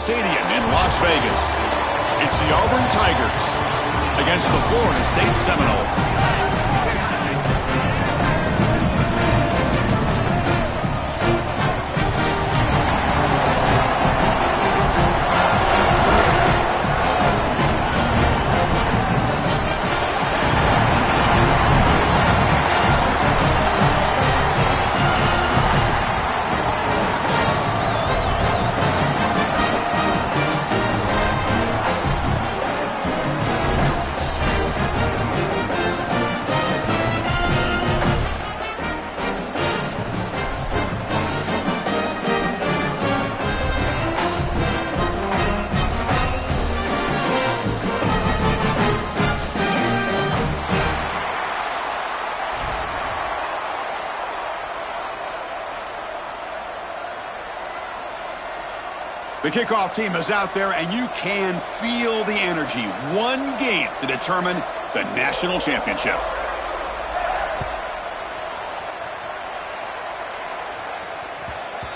Stadium in Las Vegas. It's the Auburn Tigers against the Florida State Seminoles. The kickoff team is out there, and you can feel the energy. One game to determine the national championship.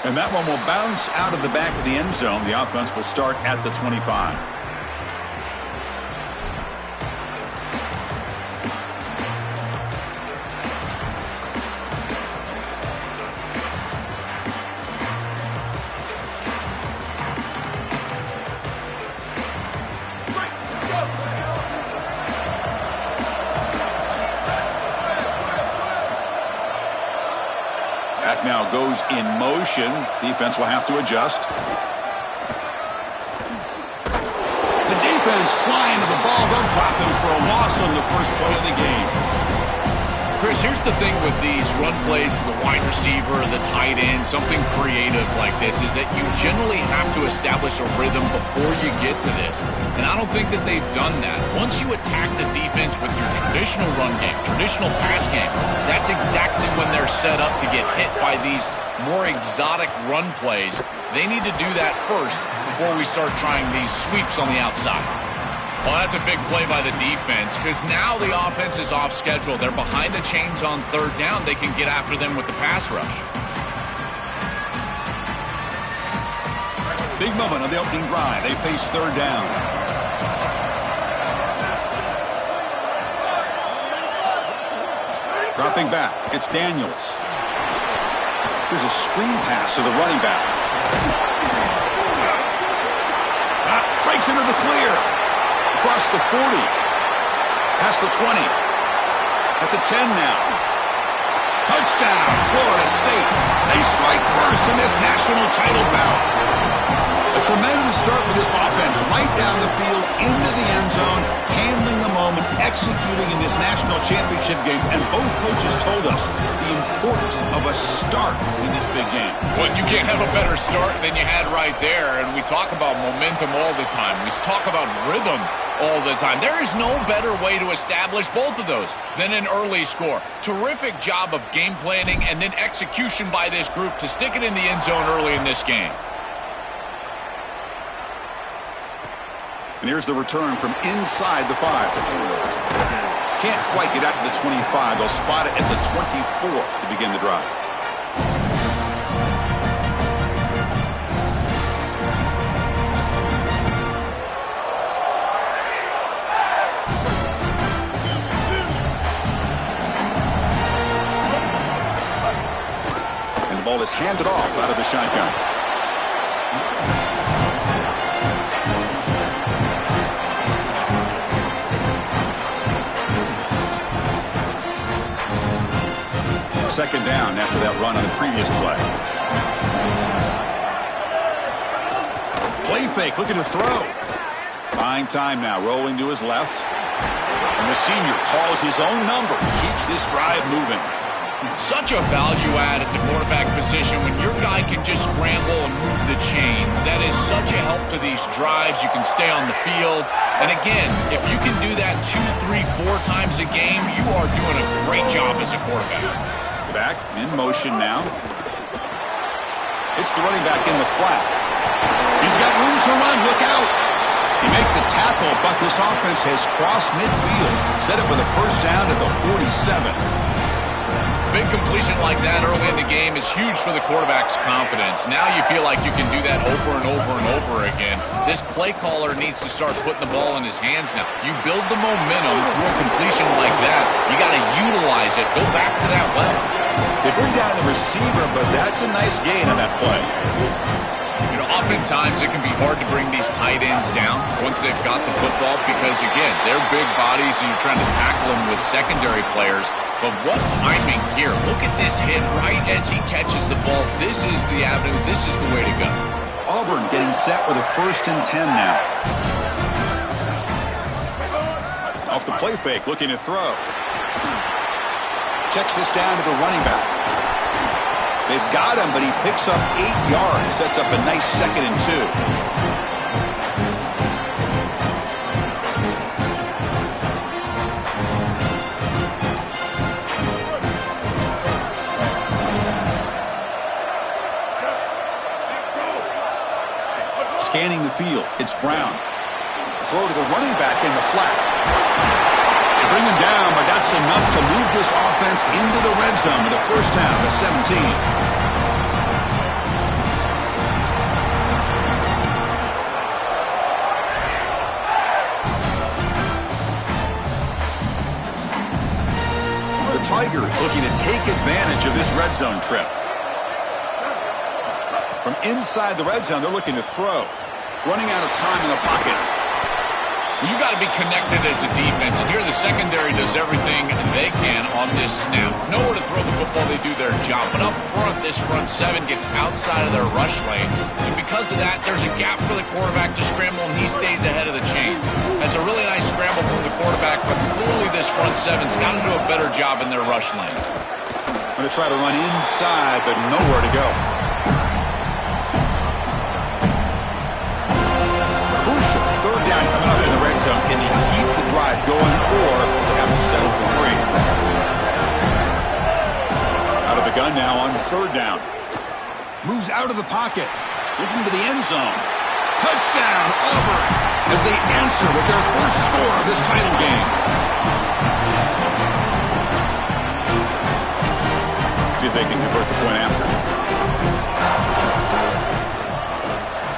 And that one will bounce out of the back of the end zone. The offense will start at the 25. Now goes in motion. Defense will have to adjust. The defense flying to the ball. They'll drop him for a loss on the first play of the game. Chris, here's the thing with these run plays, the wide receiver, the tight end, something creative like this is that you generally have to establish a rhythm before you get to this. And I don't think that they've done that. Once you attack the defense with your traditional run game, traditional pass game, that's exactly when they're set up to get hit by these more exotic run plays. They need to do that first before we start trying these sweeps on the outside. Well, that's a big play by the defense because now the offense is off schedule. They're behind the chains on third down. They can get after them with the pass rush. Big moment on the opening drive. They face third down. Dropping back. It's Daniels. Here's a screen pass to the running back. Breaks into the clear. Across the 40, past the 20, at the 10 now. Touchdown, Florida State. They strike first in this national title bout. A tremendous start for this offense, right down the field, into the end zone, handling the moment, executing in this national championship game. And both coaches told us the importance of a start in this big game. Well, you can't have a better start than you had right there. And we talk about momentum all the time. We talk about rhythm all the time. There is no better way to establish both of those than an early score. Terrific job of game planning and then execution by this group to stick it in the end zone early in this game. And here's the return from inside the 5. Can't quite get out to the 25. They'll spot it at the 24 to begin the drive. And the ball is handed off out of the shotgun. Second down after that run on the previous play. Play fake, looking to throw. Buying time now, rolling to his left. And the senior calls his own number, keeps this drive moving. Such a value add at the quarterback position when your guy can just scramble and move the chains. That is such a help to these drives. You can stay on the field. And again, if you can do that 2, 3, 4 times a game, you are doing a great job as a quarterback. Back in motion now. It's the running back in the flat. He's got room to run. Look out. He makes the tackle, but this offense has crossed midfield. Set up with a first down at the 47. big completion like that early in the game is huge for the quarterback's confidence. Now you feel like you can do that over and over and over again. This play caller needs to start putting the ball in his hands now. You build the momentum through a completion like that. You got to utilize it. Go back to that well. They bring down the receiver, but that's a nice gain on that play. You know, oftentimes it can be hard to bring these tight ends down once they've got the football because, again, they're big bodies and you're trying to tackle them with secondary players. But what timing here. Look at this hit right as he catches the ball. This is the avenue. This is the way to go. Auburn getting set with a 1st and 10 now. Off the play fake, looking to throw. Checks this down to the running back. They've got him, but he picks up 8 yards. Sets up a nice 2nd and 2. Scanning the field, it's Brown. Throw to the running back in the flat. They bring him down, but that's enough to move this offense into the red zone with a 1st down to 17. The Tigers looking to take advantage of this red zone trip. From inside the red zone, they're looking to throw. Running out of time in the pocket. You got to be connected as a defense, and here the secondary does everything they can on this snap. Nowhere to throw the football, they do their job. But up front, this front 7 gets outside of their rush lanes. And because of that, there's a gap for the quarterback to scramble, and he stays ahead of the chains. That's a really nice scramble from the quarterback, but clearly this front 7's got to do a better job in their rush lane. Going to try to run inside, but nowhere to go. Crucial 3rd down coming up in the red zone. Can you keep the drive going, or they have to settle for 3? Out of the gun now on 3rd down. Moves out of the pocket, looking to the end zone. Touchdown, Auburn, as they answer with their first score of this title game. See if they can convert the point after.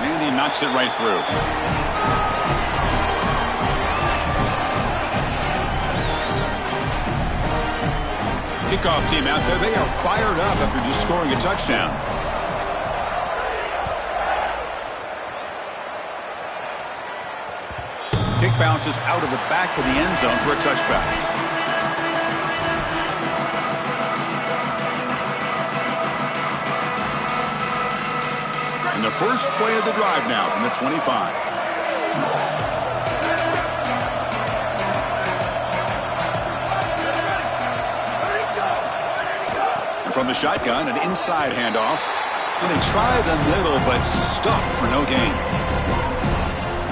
And he knocks it right through. Kickoff team out there. They are fired up after just scoring a touchdown. Kick bounces out of the back of the end zone for a touchback. And the first play of the drive now from the 25. And from the shotgun, an inside handoff. And they try the middle, but stuffed for no gain.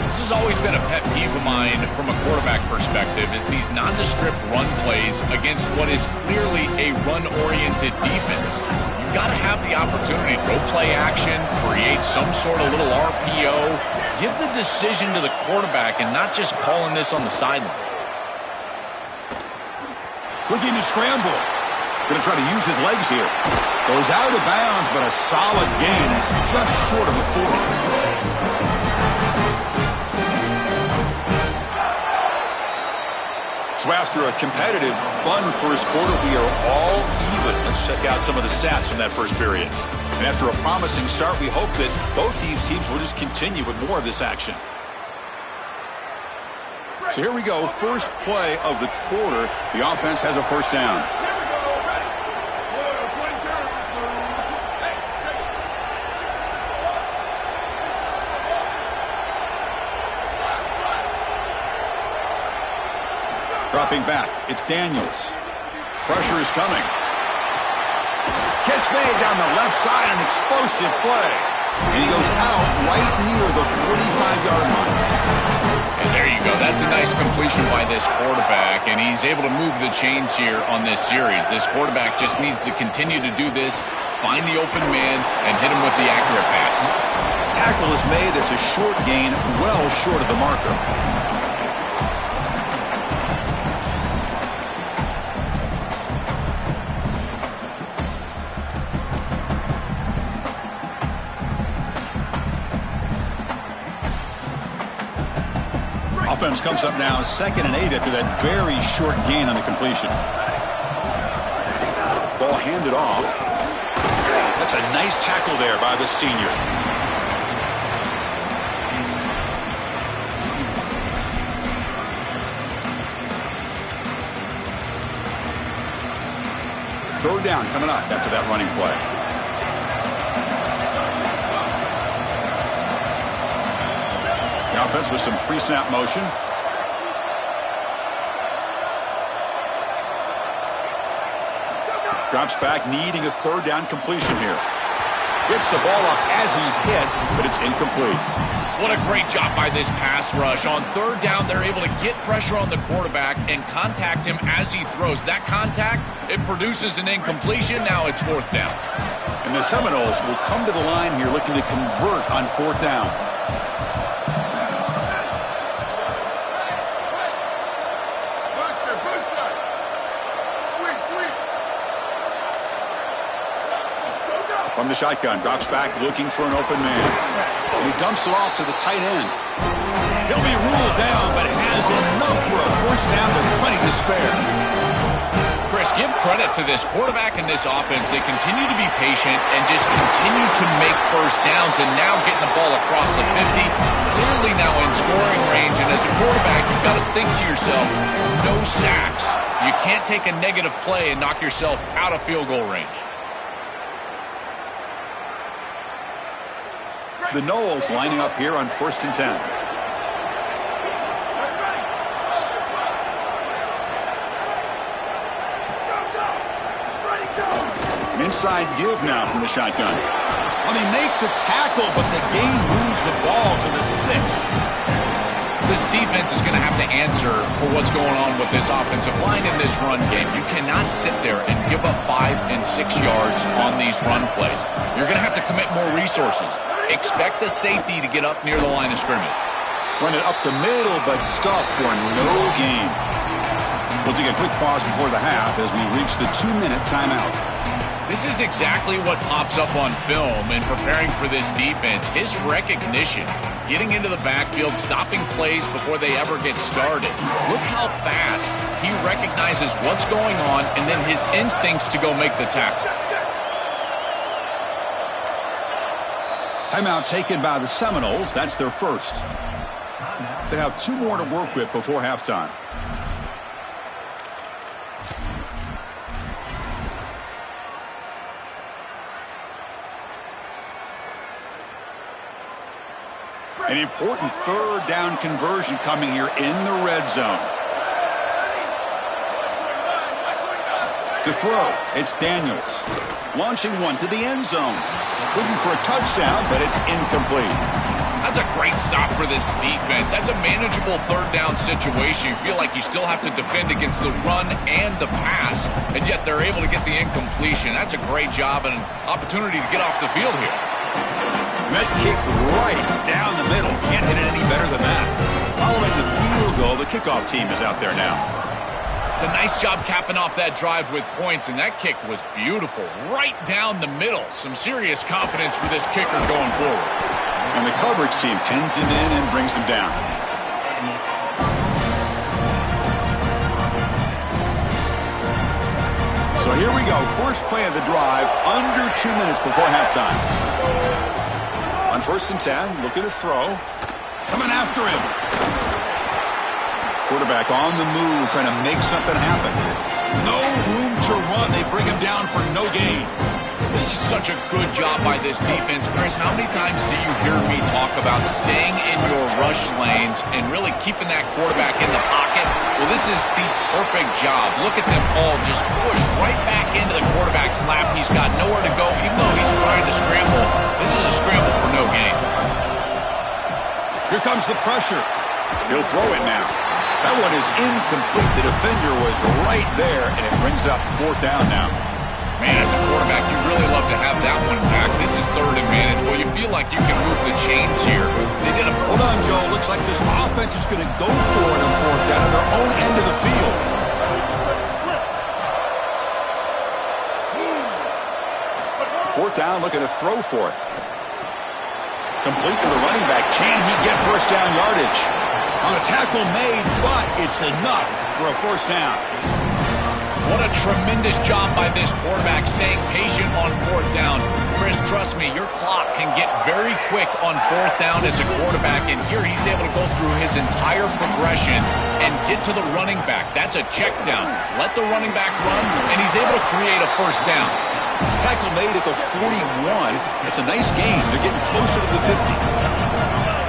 This has always been a pet peeve of mine from a quarterback perspective, is these nondescript run plays against what is clearly a run-oriented defense. You've got to have the opportunity to go play action, create some sort of little RPO, give the decision to the quarterback and not just calling this on the sideline. Looking to scramble. Going to try to use his legs here. Goes out of bounds, but a solid gain is just short of the 40. So after a competitive, fun first quarter, we are all even. Let's check out some of the stats from that first period. And after a promising start, we hope that both these teams will just continue with more of this action. So here we go, first play of the quarter. The offense has a 1st down. Dropping back, it's Daniels. Pressure is coming. Catch made down the left side, an explosive play. And he goes out right near the 45-yard line. And there you go. That's a nice completion by this quarterback, and he's able to move the chains here on this series. This quarterback just needs to continue to do this, find the open man, and hit him with the accurate pass. Tackle is made. That's a short gain, well short of the marker. Offense comes up now 2nd and 8 after that very short gain on the completion. Ball handed off. That's a nice tackle there by the senior. Third down coming up after that running play. The offense with some pre-snap motion. Drops back, needing a third down completion here. Gets the ball up as he's hit, but it's incomplete. What a great job by this pass rush. On third down, they're able to get pressure on the quarterback and contact him as he throws. That contact, it produces an incompletion. Now it's 4th down. And the Seminoles will come to the line here looking to convert on 4th down. From the shotgun, drops back looking for an open man. And he dumps it off to the tight end. He'll be ruled down, but has enough for a first down with plenty to spare. Chris, give credit to this quarterback and this offense. They continue to be patient and just continue to make first downs, and now getting the ball across the 50, clearly now in scoring range. And as a quarterback, you've got to think to yourself, no sacks. You can't take a negative play and knock yourself out of field goal range. The Noles lining up here on 1st and 10. An inside give now from the shotgun. Well, they make the tackle, but the gain moves the ball to the 6. This defense is going to have to answer for what's going on with this offensive line in this run game. You cannot sit there and give up 5 and 6 yards on these run plays. You're going to have to commit more resources. Expect the safety to get up near the line of scrimmage. Run it up the middle, but stuffed for no gain. We'll take a quick pause before the half as we reach the 2-minute timeout. This is exactly what pops up on film in preparing for this defense. His recognition, getting into the backfield, stopping plays before they ever get started. Look how fast he recognizes what's going on and then his instincts to go make the tackle. Timeout taken by the Seminoles. That's their first. They have 2 more to work with before halftime. An important third down conversion coming here in the red zone. To throw, it's Daniels. Launching one to the end zone. Looking for a touchdown, but it's incomplete. That's a great stop for this defense. That's a manageable third down situation. You feel like you still have to defend against the run and the pass, and yet they're able to get the incompletion. That's a great job and an opportunity to get off the field here. And that kick right down the middle. Can't hit it any better than that. Following the field goal, the kickoff team is out there now. It's a nice job capping off that drive with points, and that kick was beautiful. Right down the middle. Some serious confidence for this kicker going forward. And the coverage team pins him in and brings him down. So here we go. First play of the drive, under 2 minutes before halftime. On 1st and 10, look at the throw. Coming after him. Quarterback on the move, trying to make something happen. No room to run. They bring him down for no gain. This is such a good job by this defense. Chris, how many times do you hear me talk about staying in your rush lanes and really keeping that quarterback in the pocket? Well, this is the perfect job. Look at them all just push right back into the quarterback's lap. He's got nowhere to go, even though he's trying to scramble. This is a scramble for no gain. Here comes the pressure. He'll throw it now. That one is incomplete. The defender was right there, and it brings up 4th down now. Man, as a quarterback, you really love to have that one back. This is 3rd and manageable. You feel like you can move the chains here. They did a... Hold on, Joe. Looks like this offense is going to go for it on 4th down at their own end of the field. Fourth down, looking to throw for it. Complete to the running back. Can he get first down yardage? On a tackle made, but it's enough for a first down. What a tremendous job by this quarterback staying patient on fourth down. Chris, trust me, your clock can get very quick on fourth down as a quarterback, and here he's able to go through his entire progression and get to the running back. That's a check down. Let the running back run, and he's able to create a first down. Tackle made at the 41. It's a nice gain. They're getting closer to the 50.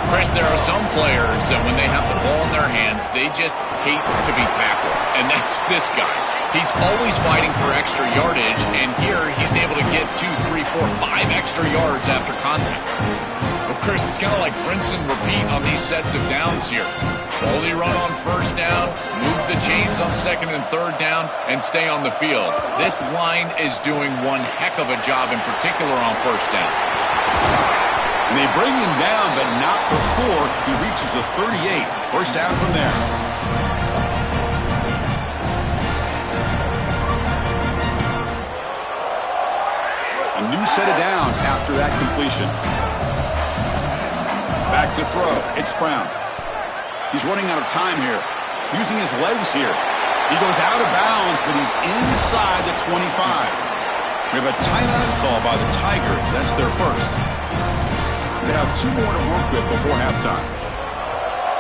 Chris, there are some players that when they have the ball in their hands, they just hate to be tackled, and that's this guy. He's always fighting for extra yardage, and here he's able to get 2, 3, 4, 5 extra yards after contact. Well, Chris, it's kind of like rinse and repeat on these sets of downs here. Quality run on first down, move the chains on second and third down, and stay on the field. This line is doing one heck of a job, in particular on first down. And they bring him down, but not before he reaches the 38. First down from there. A new set of downs after that completion. Back to throw. It's Brown. He's running out of time here. Using his legs here. He goes out of bounds, but he's inside the 25. We have a timeout call by the Tigers. That's their first. They have 2 more to work with before halftime.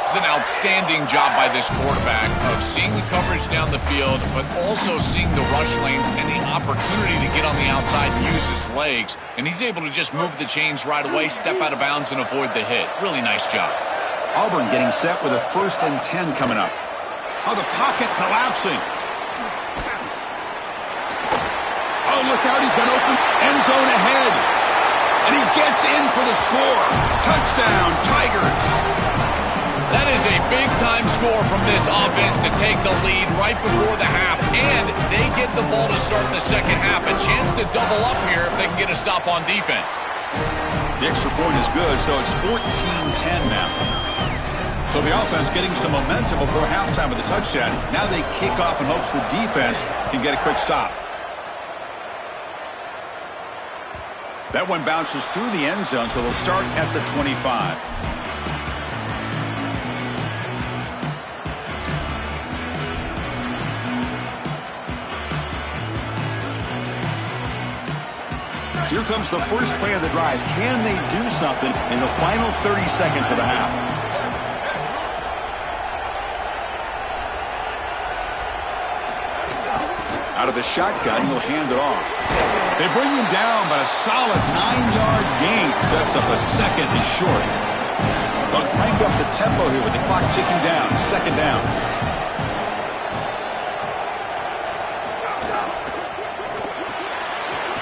It's an outstanding job by this quarterback of seeing the coverage down the field, but also seeing the rush lanes and the opportunity to get on the outside and use his legs. And he's able to just move the chains right away, step out of bounds, and avoid the hit. Really nice job. Auburn getting set with a 1st and 10 coming up. Oh, the pocket collapsing. Oh, look out. He's got open end zone ahead. And he gets in for the score. Touchdown, Tigers. That is a big-time score from this offense to take the lead right before the half, and they get the ball to start the second half. A chance to double up here if they can get a stop on defense. The extra point is good, so it's 14-10 now. So the offense getting some momentum before halftime with the touchdown. Now they kick off in hopes the defense can get a quick stop. That one bounces through the end zone, so they'll start at the 25. Here comes the first play of the drive. Can they do something in the final 30 seconds of the half? Out of the shotgun, he'll hand it off. They bring him down, but a solid 9-yard gain sets up a second and short. They'll crank up the tempo here with the clock ticking down. Second down.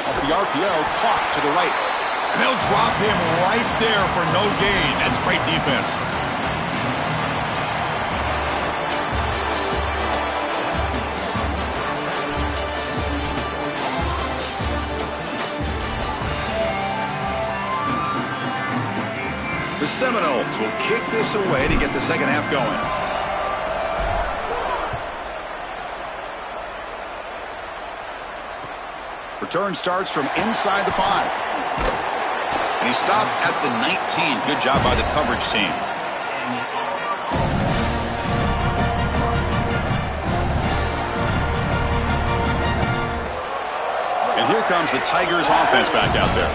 Off the RPO, clock to the right. And they'll drop him right there for no gain. That's great defense. The Seminoles will kick this away to get the second half going. Return starts from inside the 5. And he stopped at the 19. Good job by the coverage team. And here comes the Tigers offense back out there.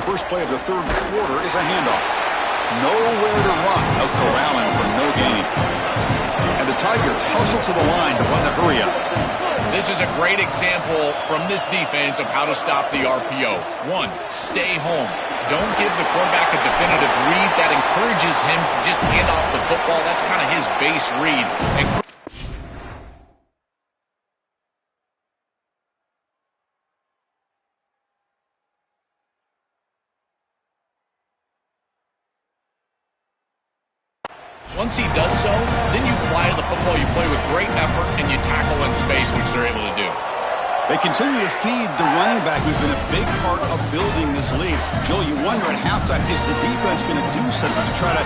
First play of the third quarter is a handoff. Nowhere to run. No corralling for no gain. And the Tigers hustle to the line to run the hurry-up. This is a great example from this defense of how to stop the RPO. 1, stay home. Don't give the quarterback a definitive read. That encourages him to just hand off the football. That's kind of his base read. And once he does so, then you fly the football, you play with great effort, and you tackle in space, which they're able to do. They continue to feed the running back who's been a big part of building this lead. Joe, you wonder at halftime, is the defense going to do something to try to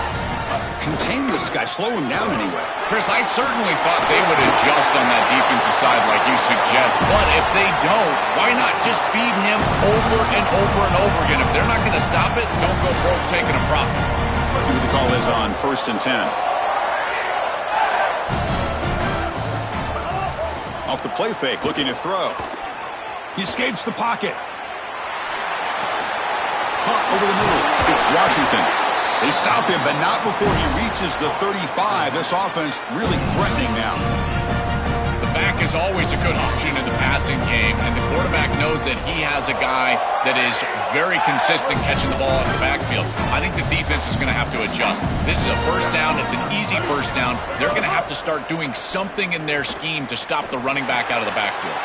Contain this guy. Slow him down anyway. Chris, I certainly thought they would adjust on that defensive side like you suggest, but if they don't, why not just feed him over and over and over again? If they're not going to stop it, don't go broke taking a profit. See what the call is on 1st and 10. Off the play fake, looking to throw. He escapes the pocket. Caught over the middle. It's Washington. They stop him, but not before he reaches the 35. This offense really threatening now. The back is always a good option in the passing game, and the quarterback knows that he has a guy that is very consistent catching the ball out of the backfield. I think the defense is going to have to adjust. This is a first down. It's an easy first down. They're going to have to start doing something in their scheme to stop the running back out of the backfield.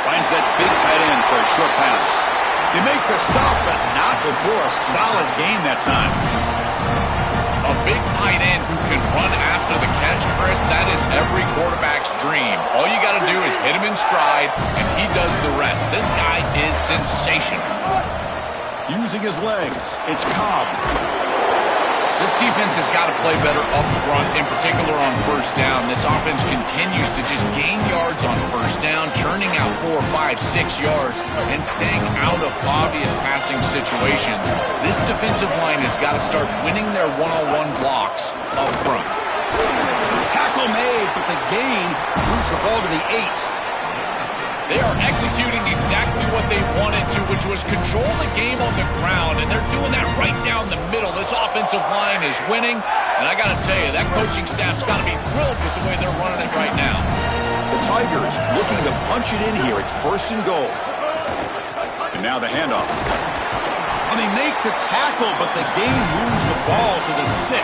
Finds that big tight end for a short pass. They make the stop, but not before a solid gain that time. A big tight end who can run after the catch, Chris, that is every quarterback's dream. All you got to do is hit him in stride, and he does the rest. This guy is sensational. Using his legs, it's Cobb. This defense has got to play better up front, in particular on first down. This offense continues to just gain yards on first down, churning out 4, 5, 6 yards, and staying out of obvious passing situations. This defensive line has got to start winning their one-on-one blocks up front. Tackle made, but the gain moves the ball to the 8. They are executing exactly what they wanted to, which was control the game on the ground, and they're doing that right down the middle. This offensive line is winning, and I got to tell you, that coaching staff's got to be thrilled with the way they're running it right now. The Tigers looking to punch it in here. It's 1st and goal. And now the handoff. And they make the tackle, but the gain moves the ball to the 6.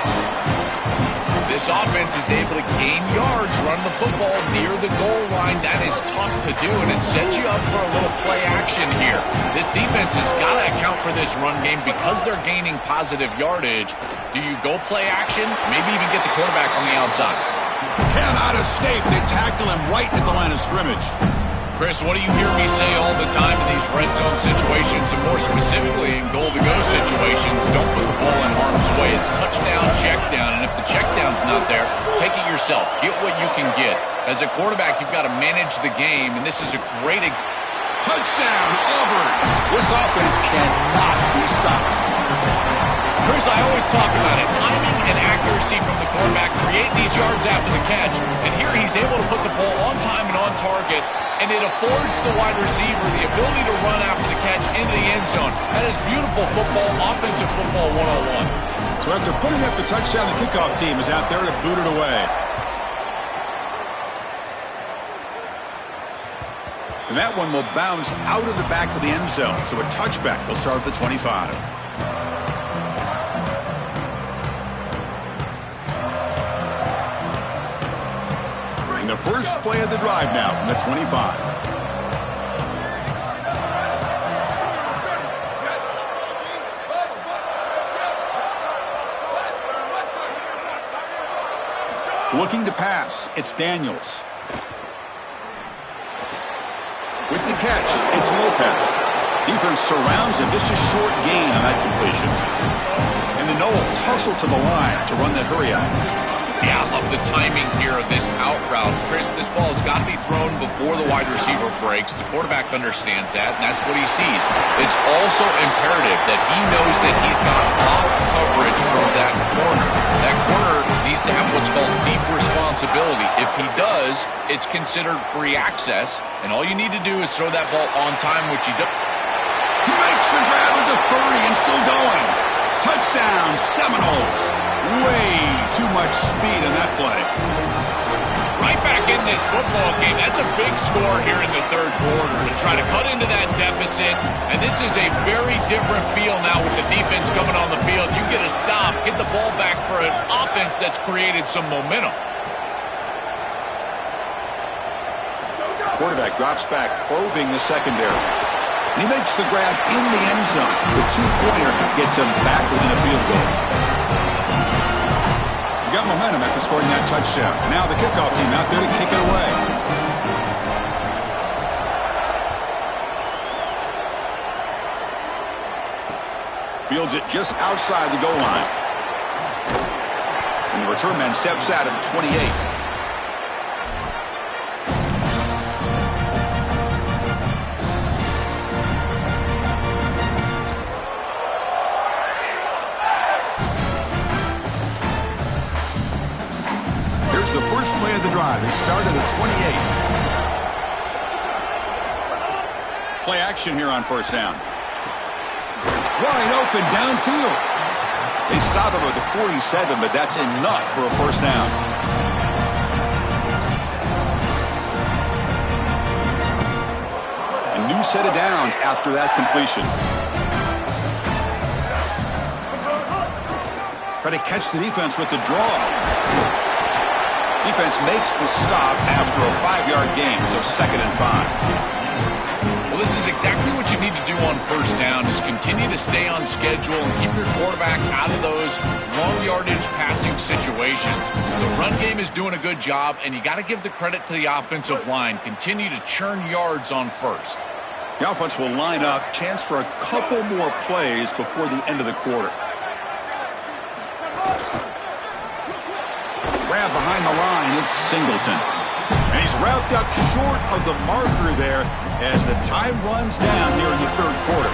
This offense is able to gain yards, run the football near the goal line. That is tough to do, and it sets you up for a little play action here. This defense has got to account for this run game because they're gaining positive yardage. Do you go play action? Maybe even get the quarterback on the outside. Cannot escape. They tackle him right at the line of scrimmage. Chris, what do you hear me say all the time in these red zone situations, and more specifically in goal-to-go situations? Don't put the ball in harm's way. It's touchdown, check down, and if the check down's not there, take it yourself. Get what you can get. As a quarterback, you've got to manage the game, and this is a great... Touchdown, Auburn! This offense cannot be stopped. Chris, I always talk about it. Timing and accuracy from the quarterback create these yards after the catch, and here he's able to put the ball on time and on target, and it affords the wide receiver the ability to run after the catch into the end zone. That is beautiful football, offensive football 101. So after putting up the touchdown, the kickoff team is out there to boot it away. And that one will bounce out of the back of the end zone, so a touchback will start at the 25. And the first play of the drive now from the 25. Looking to pass, it's Daniels. With the catch, it's Lopez. Defense surrounds him, just a short gain on that completion. And the Knowles hustle to the line to run the hurry out. Yeah, I love the timing here of this out route. Chris, this ball has got to be thrown before the wide receiver breaks. The quarterback understands that, and that's what he sees. It's also imperative that he knows that he's got off coverage from that corner. That corner needs to have what's called deep responsibility. If he does, it's considered free access, and all you need to do is throw that ball on time, which he does. He makes the grab at the 30 and still going. Touchdown, Seminoles. Way too much speed in that play. Right back in this football game. That's a big score here in the third quarter to try to cut into that deficit. And this is a very different feel now with the defense coming on the field. You get a stop, get the ball back for an offense that's created some momentum. Quarterback drops back, probing the secondary. He makes the grab in the end zone. The two-pointer gets him back within a field goal. Got momentum after scoring that touchdown. Now the kickoff team out there to kick it away. Fields it just outside the goal line. And the return man steps out of the 28. Here's the first play of the drive. It started at 28. Play action here on first down. Wide open downfield. They stop him at the 47, but that's enough for a first down. A new set of downs after that completion. Try to catch the defense with the draw. Defense makes the stop after a 5-yard gain, so 2nd and 5. Well, this is exactly what you need to do on first down, is continue to stay on schedule and keep your quarterback out of those long yardage passing situations. The run game is doing a good job, and you got to give the credit to the offensive line. Continue to churn yards on first. The offense will line up. Chance for a couple more plays before the end of the quarter. Grab behind the line. It's Singleton. And he's wrapped up short of the marker there as the time runs down here in the 3rd quarter.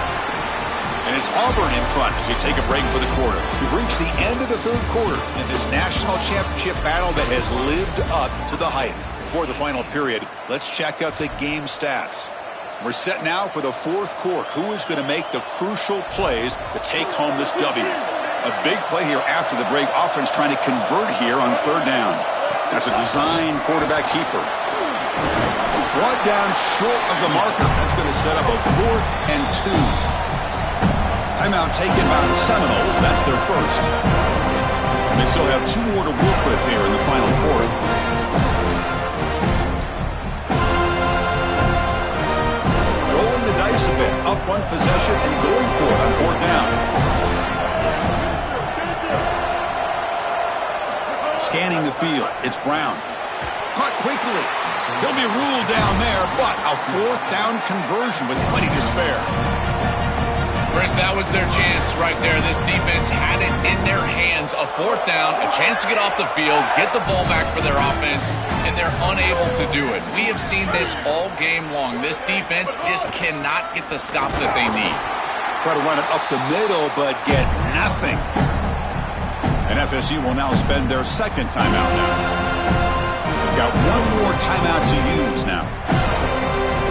And it's Auburn in front as we take a break for the quarter. We've reached the end of the 3rd quarter in this national championship battle that has lived up to the hype. Before the final period, let's check out the game stats. We're set now for the 4th quarter. Who is going to make the crucial plays to take home this W? A big play here after the break. Offense trying to convert here on 3rd down. That's a design quarterback keeper. Brought down short of the marker. That's going to set up a 4th and 2. Timeout taken by the Seminoles. That's their first. And they still have 2 more to work with here in the final quarter. Rolling the dice a bit. Up 1 possession and going for it on 4th down. Scanning the field. It's Brown. Caught quickly. He'll be ruled down there, but a 4th down conversion with plenty to spare. Chris, that was their chance right there. This defense had it in their hands. A 4th down, a chance to get off the field, get the ball back for their offense, and they're unable to do it. We have seen this all game long. This defense just cannot get the stop that they need. Try to run it up the middle, but get nothing. And FSU will now spend their 2nd timeout now. They've got 1 more timeout to use now.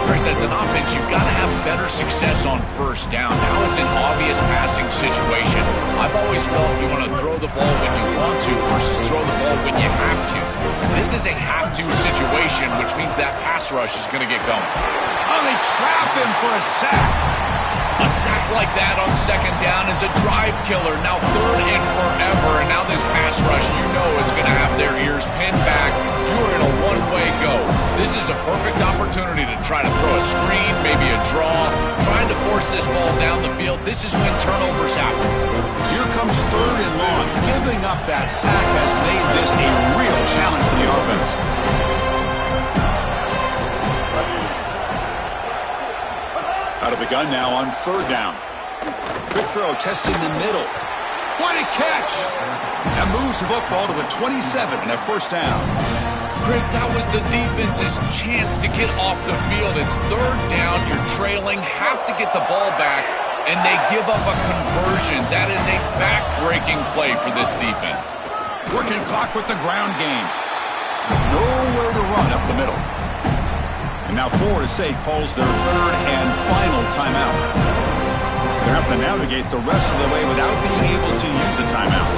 Chris, as an offense, you've got to have better success on first down. Now it's an obvious passing situation. I've always felt you want to throw the ball when you want to versus throw the ball when you have to. This is a have-to situation, which means that pass rush is going to get going. Oh, they trap him for a sack. A sack like that on 2nd down is a drive killer. Now 3rd and forever, and now this pass rush, you know it's going to have their ears pinned back. You are in a one-way go. This is a perfect opportunity to try to throw a screen, maybe a draw, trying to force this ball down the field. This is when turnovers happen. So here comes 3rd and long. Giving up that sack has made this a real challenge for the offense. Out of the gun now on 3rd down. Quick throw, testing the middle. What a catch! That moves the football to the 27 and a 1st down. Chris, that was the defense's chance to get off the field. It's 3rd down, you're trailing, have to get the ball back, and they give up a conversion. That is a back-breaking play for this defense. Working clock with the ground game. Nowhere to run up the middle. And now Florida State calls their 3rd and final timeout. They'll have to navigate the rest of the way without being able to use a timeout.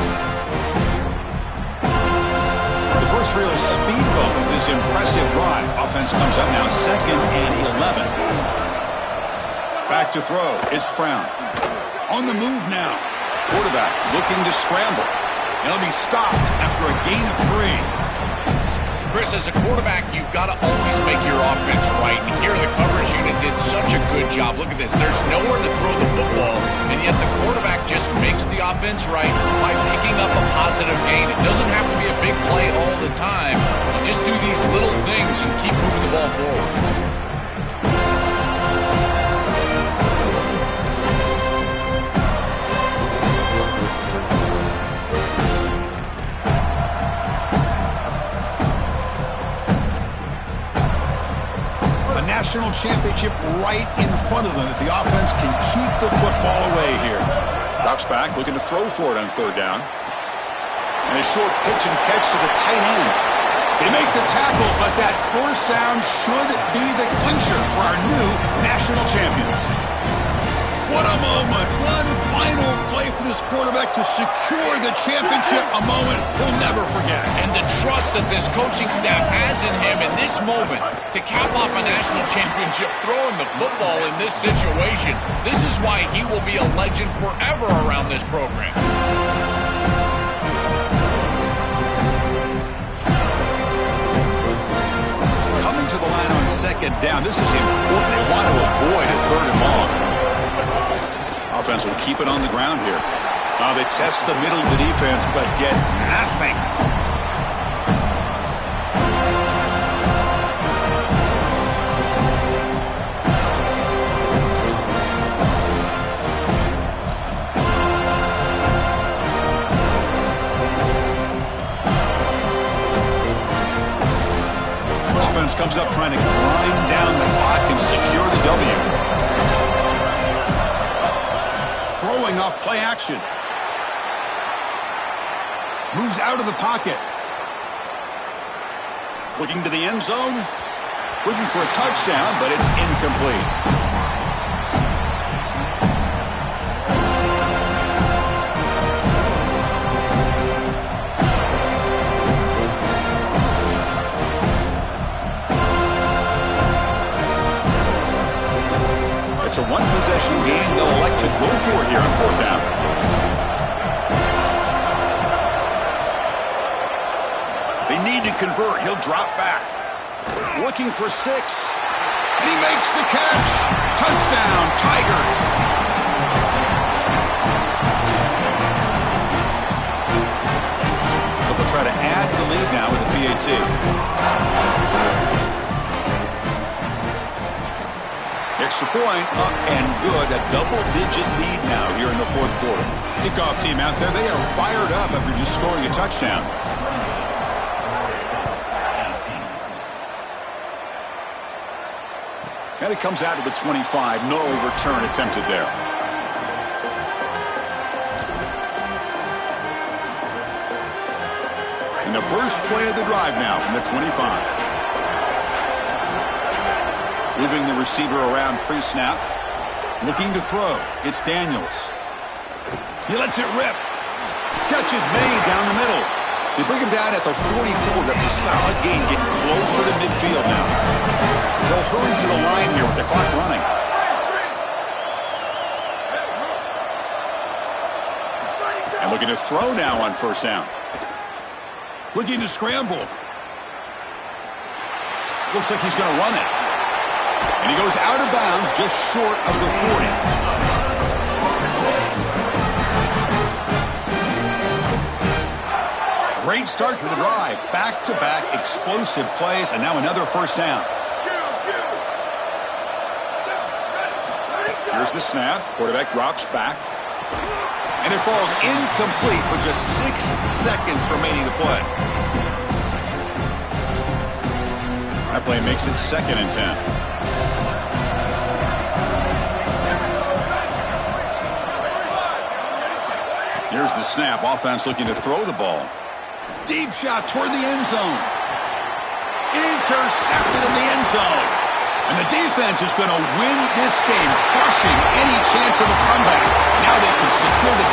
The first real speed bump of this impressive drive. Offense comes up now 2nd and 11. Back to throw. It's Brown. On the move now. Quarterback looking to scramble. And he'll be stopped after a gain of 3. Chris, as a quarterback, you've got to always make your offense right. And here the coverage unit did such a good job. Look at this. There's nowhere to throw the football, and yet the quarterback just makes the offense right by picking up a positive gain. It doesn't have to be a big play all the time. You just do these little things and keep moving the ball forward. national championship right in front of them if the offense can keep the football away here. Drops back, looking to throw for it on third down. And a short pitch and catch to the tight end. They make the tackle, but that first down should be the clincher for our new national champions. What a moment. One final play for this quarterback to secure the championship, a moment he'll never forget. And the trust that this coaching staff has in him in this moment to cap off a national championship throwing the football in this situation. This is why he will be a legend forever around this program. Coming to the line on second down, this is important. They want to avoid a third and long. Offense will keep it on the ground here. They test the middle of the defense, but get nothing. Offense comes up trying to grind down the clock and secure the W. Throwing off play action. Moves out of the pocket. Looking to the end zone. Looking for a touchdown, but it's incomplete. It's a one-possession game. They'll elect to go for it here on fourth down. They need to convert. He'll drop back. Looking for 6. And he makes the catch. Touchdown, Tigers. They'll try to add to the lead now with the PAT. Extra point, up and good. A double-digit lead now here in the fourth quarter. Kickoff team out there, they are fired up after just scoring a touchdown. And it comes out to the 25. No return attempted there. And the first play of the drive now from the 25. Moving the receiver around pre-snap. Looking to throw. It's Daniels. He lets it rip. Catch is made down the middle. They bring him down at the 44. That's a solid gain. Getting closer to midfield now. They'll hurry to the line here with the clock running. And looking to throw now on first down. Looking to scramble. Looks like he's going to run it. And he goes out of bounds just short of the 40. Great start for the drive. Back-to-back explosive plays, and now another first down. Here's the snap. Quarterback drops back. And it falls incomplete with just 6 seconds remaining to play. That play makes it 2nd and 10. Here's the snap. Offense looking to throw the ball. Deep shot toward the end zone. Intercepted in the end zone. And the defense is going to win this game, crushing any chance of a comeback. Now they can secure the